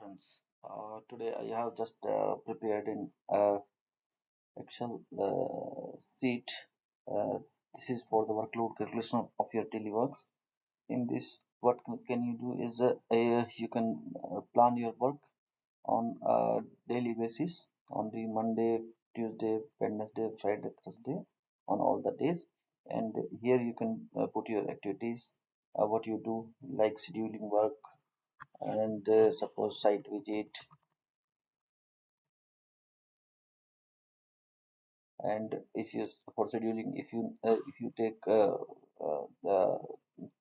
friends. Today I have just prepared in Excel sheet. Uh, this is for the workload calculation of your daily works. In this, what can you do is you can plan your work on a daily basis on the Monday, Tuesday, Wednesday, Friday, Thursday, on all the days. And here you can put your activities, what you do, like scheduling work and suppose site visit. And if you for scheduling, if you take the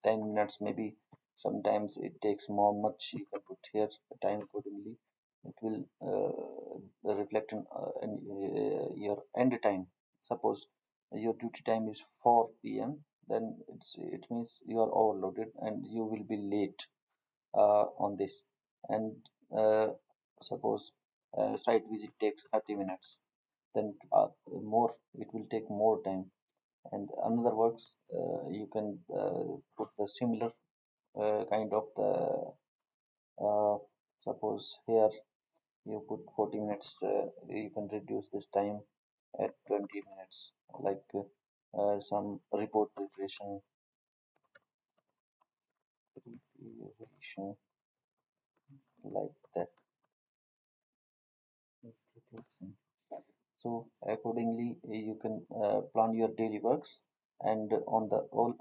10 minutes, maybe sometimes it takes more much, you can put here the time accordingly. It will reflect in your end time. Suppose your duty time is 4 p.m., then it means you are overloaded and you will be late on this. And suppose site visit takes 30 minutes, then more it will take more time. And another works, you can put the similar kind of the suppose here you put 40 minutes, you can reduce this time at 20 minutes, like some report preparation, like that. So accordingly, you can plan your daily works, and on the all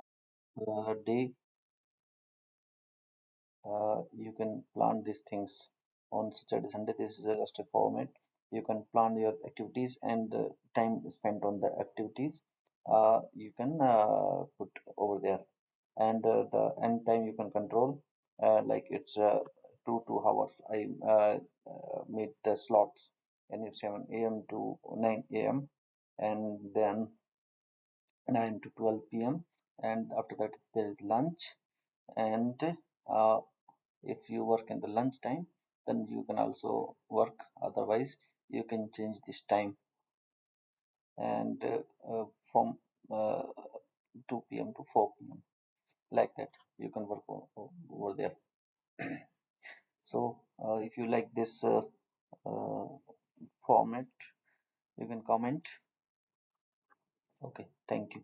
day, you can plan these things. On Saturday, Sunday, this is just a format. You can plan your activities and the time spent on the activities. You can put over there, and the end time you can control. Like it's 2 hours. I made the slots, and it's 7 a.m. to 9 a.m. and then 9 to 12 p.m. And after that there is lunch. And uh, if you work in the lunch time, then you can also work. Otherwise, you can change this time, and from uh, 2 p.m. to 4 p.m. like that. You can work over there. So, if you like this uh, format, you can comment. Okay, thank you.